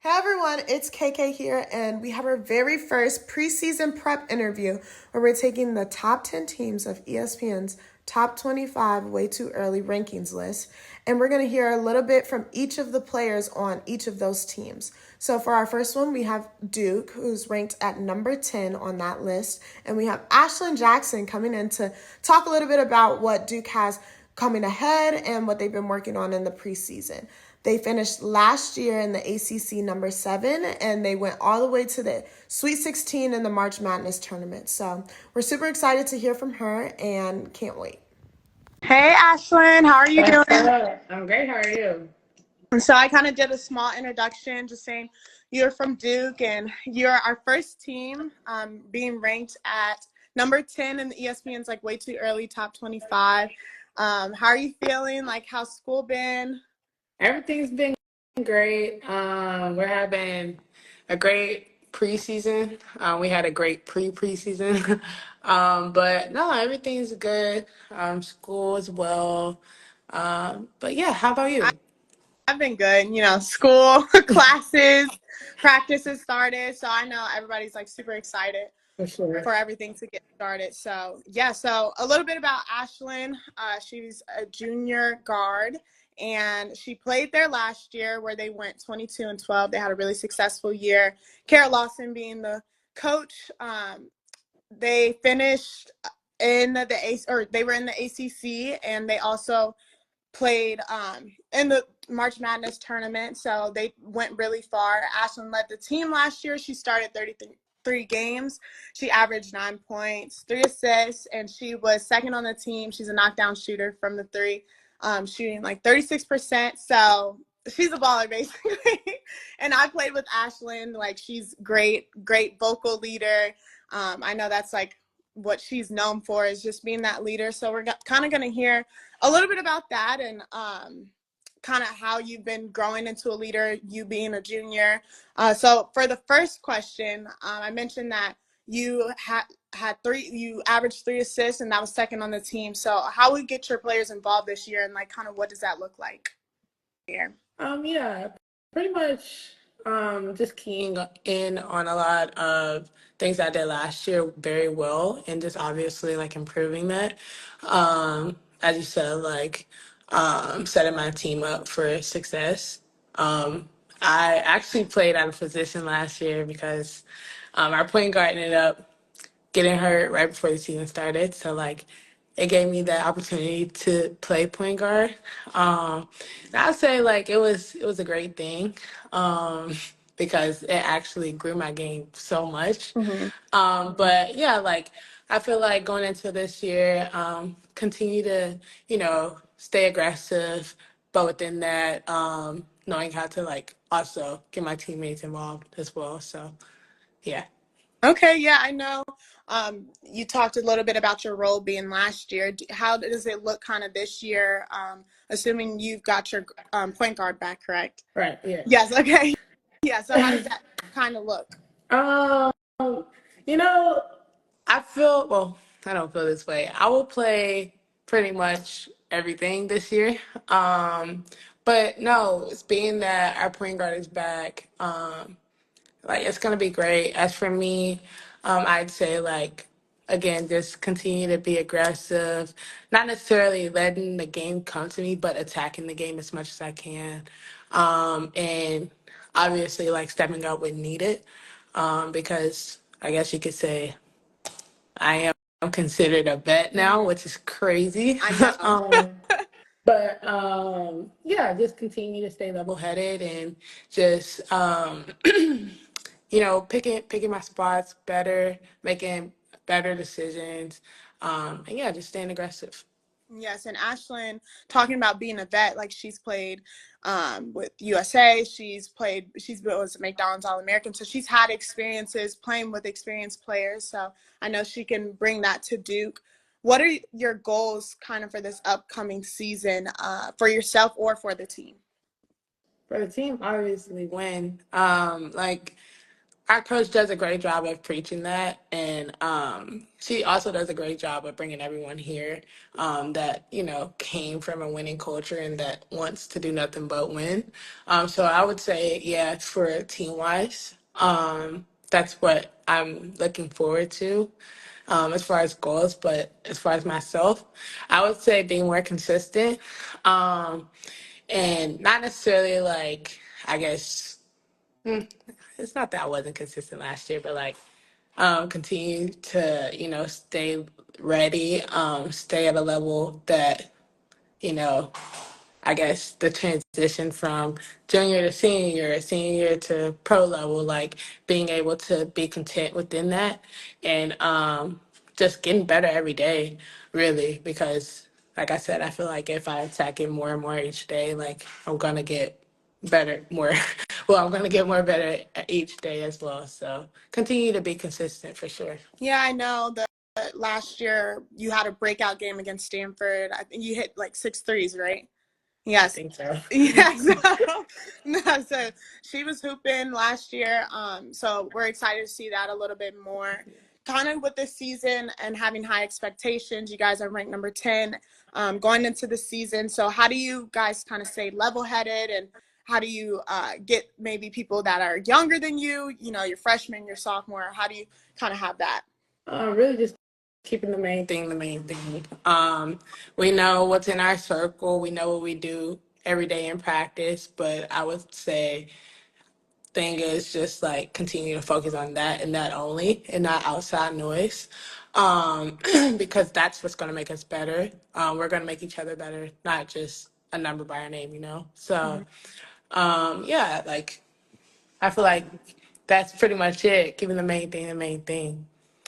Hey everyone, it's KK here, and we have our very first preseason prep interview where we're taking the top 10 teams of ESPN's top 25 way too early rankings list, and we're going to hear a little bit from each of the players on each of those teams. So for our first one, we have Duke, who's ranked at number 10 on that list, and we have Ashlon Jackson coming in to talk a little bit about what Duke has coming ahead and what they've been working on in the preseason. They finished last year in the ACC number 7, and they went all the way to the Sweet 16 in the March Madness tournament. So we're super excited to hear from her and can't wait. Hey, Ashlyn, how are you What's doing? up? I'm great. How are you? And so I kind of did a small introduction, just saying you're from Duke and you're our first team, being ranked at number 10 in the ESPN's like way too early top 25. How are you feeling? Like, how's school been? Everything's been great. We're having a great preseason. We had a great pre-preseason. But no, everything's good. School as well. But yeah, how about you? I've been good. School, classes, practices started. So I know everybody's like super excited For sure. for everything to get started. So yeah, so a little bit about Ashlyn. She's a junior guard, and she played there last year where they went 22-12. They had a really successful year. Kara Lawson being the coach. They finished in the or they were in the ACC, and they also played in the March Madness tournament, so they went really far. Ashlyn led the team last year. She started 33 games. She averaged 9 points, 3 assists, and she was second on the team. She's a knockdown shooter from the three, shooting like 36%. So she's a baller, basically. And I played with Ashlyn. Like, she's great, great vocal leader. I know that's like what she's known for, is just being that leader. So we're kind of going to hear a little bit about that and kind of how you've been growing into a leader, you being a junior. So for the first question, I mentioned that you you averaged 3 assists, and that was second on the team. So how would you get your players involved this year, and like kind of what does that look like here? Yeah, pretty much just keying in on a lot of things I did last year very well and just obviously like improving that. As you said, like setting my team up for success. I actually played out of position last year because our point guard ended up getting hurt right before the season started. So like it gave me the opportunity to play point guard. And I'd say like it was a great thing because it actually grew my game so much. Mm-hmm. But yeah, like I feel like going into this year, continue to stay aggressive, but within that, knowing how to like also get my teammates involved as well. So yeah. Okay, yeah, I know. You talked a little bit about your role being last year. How does it look kind of this year? Assuming you've got your point guard back, correct? Right. Yeah. Yes. Okay. Yeah. So how does that kind of look? Um, you know, I feel well, I don't feel this way. I will play pretty much everything this year. But no, it's being that our point guard is back, like it's gonna be great. As for me, I'd say like again, just continue to be aggressive, not necessarily letting the game come to me, but attacking the game as much as I can. And obviously like stepping up when needed. Because I guess you could say I am considered a vet now, Mhm. which is crazy. I know. But yeah, just continue to stay level headed and just picking my spots better, making better decisions, and yeah, just staying aggressive. Yes, and Ashlyn, talking about being a vet, like she's played with USA, she's was a McDonald's All-American, so she's had experiences playing with experienced players. So I know she can bring that to Duke. What are your goals kind of for this upcoming season, for yourself or for the team? For the team, obviously win. Like our coach does a great job of preaching that, and she also does a great job of bringing everyone here that came from a winning culture and that wants to do nothing but win. So I would say, yeah, for team wise, that's what I'm looking forward to as far as goals. But as far as myself, I would say being more consistent, and not necessarily like, I guess. It's not that I wasn't consistent last year, but like continue to, stay ready, stay at a level that, you know, I guess the transition from junior to senior year to pro level, like being able to be content within that and just getting better every day, really, because like I said, I feel like if I attack it more and more each day, like I'm gonna get better more. Well, I'm gonna get more better each day as well. So continue to be consistent for sure. Yeah, I know that last year you had a breakout game against Stanford. I think you hit like 6 threes, right? I Yes. think so. Yeah, so, no, so she was hooping last year. So we're excited to see that a little bit more. Kind of with this season and having high expectations, you guys are ranked number 10 going into the season. So how do you guys kind of stay level-headed, and how do you get maybe people that are younger than you, your freshman, your sophomore? How do you kind of have that? Really just keeping the main thing the main thing. We know what's in our circle. We know what we do every day in practice, but I would say thing is just like continue to focus on that and that only and not outside noise. Because that's what's going to make us better. We're going to make each other better, not just a number by our name, So, yeah, like I feel like that's pretty much it. Keeping the main thing the main thing.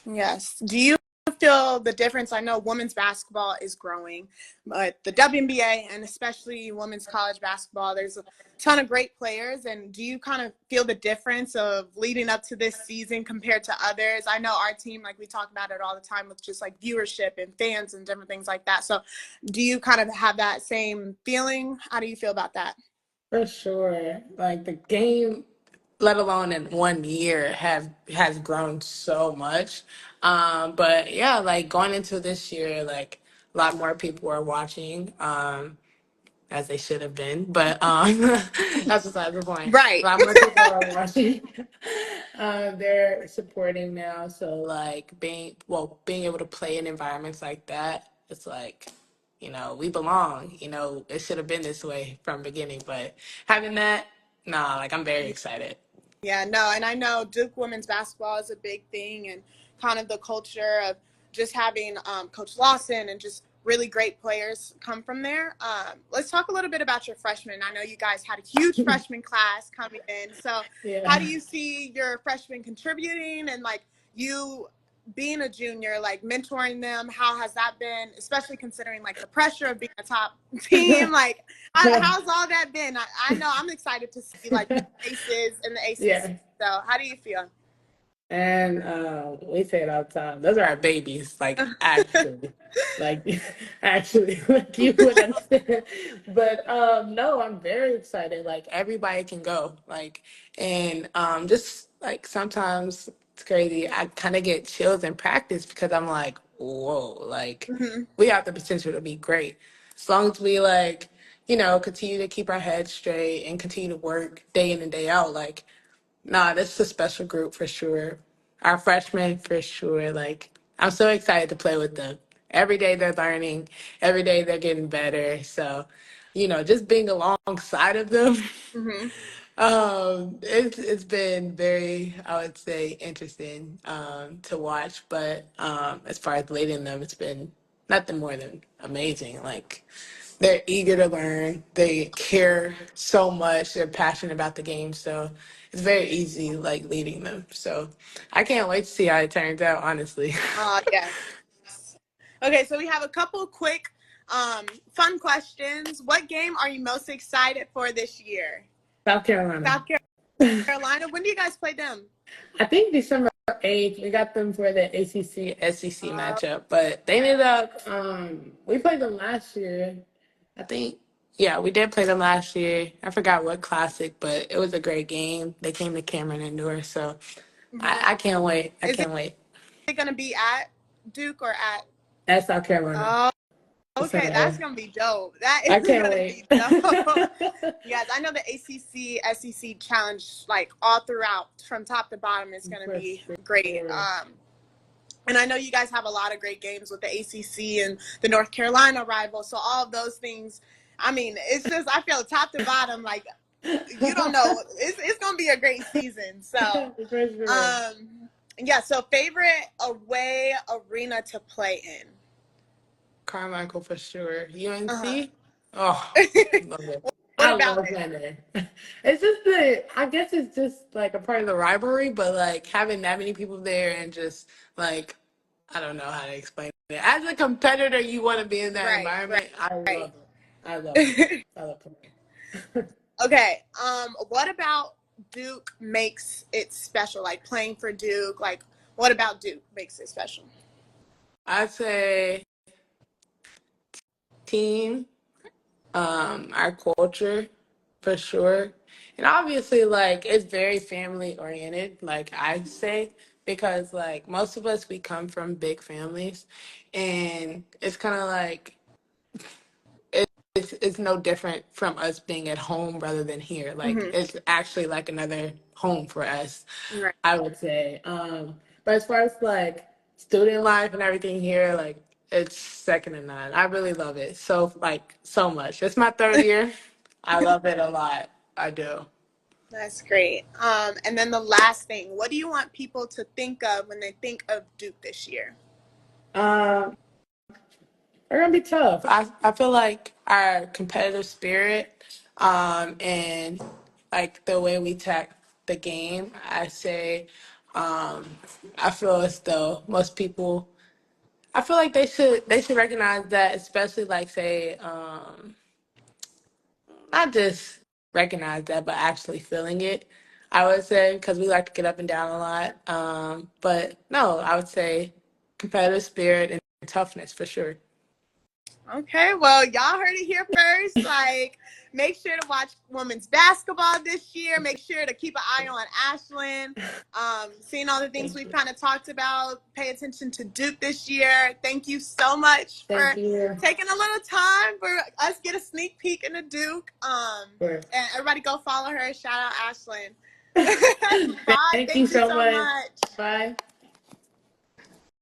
Yes. Do you feel the difference? I know women's basketball is growing, but the WNBA and especially women's college basketball, there's a ton of great players. And do you kind of feel the difference of leading up to this season compared to others? I know our team, like we talk about it all the time with just like viewership and fans and different things like that. So do you kind of have that same feeling? How do you feel about that? For sure. Like the game, let alone in 1 year, has grown so much. But yeah, like going into this year, like a lot more people are watching. As they should have been. But that's beside the point. A Right. lot more people are watching. They're supporting now. So like being able to play in environments like that, it's like, we belong. It should have been this way from beginning. But having that, nah, like I'm very excited. Yeah, no, and I know Duke women's basketball is a big thing, and kind of the culture of just having Coach Lawson and just really great players come from there. Let's talk a little bit about your freshmen. I know you guys had a huge freshman class coming in. So, how do Yeah. you see your freshmen contributing, and like you being a junior, like mentoring them? How has that been, especially considering like the pressure of being a top team? Like, how's all that been? I know I'm excited to see like new faces in the ACC. Yeah. So, how do you feel? And we say it all the time. Those are our babies, like actually, like you would understand. But no, I'm very excited. Like everybody can go. Like and just like sometimes it's crazy. I kind of get chills in practice because I'm like, whoa, like Mhm. we have the potential to be great as long as we like continue to keep our heads straight and continue to work day in and day out. Like nah, this is a special group for sure. Our freshmen for sure. Like I'm so excited to play with them. Every day they're learning. Every day they're getting better. So, just being alongside of them, Mhm. it's been very, I would say, interesting to watch. But as far as leading them, it's been nothing more than amazing. Like they're eager to learn. They care so much. They're passionate about the game. So it's very easy, like leading them. So I can't wait to see how it turns out, honestly. Yes. Okay, so we have a couple quick fun questions. What game are you most excited for this year? South Carolina. South Carolina. When do you guys play them? I think December 8th, we got them for the ACC SEC Uh, matchup, but they ended up, we played them last year. I think, yeah, we did play them last year. I forgot what classic, but it was a great game. They came to Cameron Indoor, so I can't wait. I Is can't wait. it going to be at Duke or at? At South Carolina. Oh, okay, that's So going to be dope. That I is can't going to wait. be dope. Yes, I know the ACC, SEC challenge, like all throughout from top to bottom, is going to For be great. sure. And I know you guys have a lot of great games with the ACC and the North Carolina rival. So all of those things, I mean, it's just, I feel top to bottom, like, you don't know. It's going to be a great season. So, For sure. yeah, so favorite away arena to play in? Carmichael for sure. Uh-huh. UNC? Oh, love it. What I about love it? playing there. It's just the, I guess it's just like a part of the rivalry, but like having that many people there and just like, I don't know how to explain it. As a competitor, you want to be in that Right, environment. I right. love it. I love it. I love playing. Okay. What about Duke makes it special? Like playing for Duke, like what about Duke makes it special? I'd say team, our culture for sure. And obviously like it's very family oriented, like I'd say, because like most of us we come from big families and it's kinda like it's no different from us being at home rather than here. Like Mm-hmm. it's actually like another home for us, Right. I would say. But as far as like student life and everything here, like it's second to none. I really love it so like so much. It's my third year. I love it a lot. I do. That's great. And then the last thing, what do you want people to think of when they think of Duke this year? Um, They're gonna be tough. I feel like our competitive spirit, and like the way we tack the game, I say, um, I feel as though most people, I feel like they should recognize that, especially like say, not just recognize that, but actually feeling it. I would say because we like to get up and down a lot, but no, I would say competitive spirit and toughness for sure. Okay, well, y'all heard it here first. Like, make sure to watch women's basketball this year. Make sure to keep an eye on Ashlyn. Seeing all the things Thank we've you. kind of talked about. Pay attention to Duke this year. Thank you so much Thank for you. taking a little time for us get a sneak peek into Duke. Sure. And everybody go follow her. Shout out Ashlyn. Bye. Thank you Thank you so so much. much. Bye.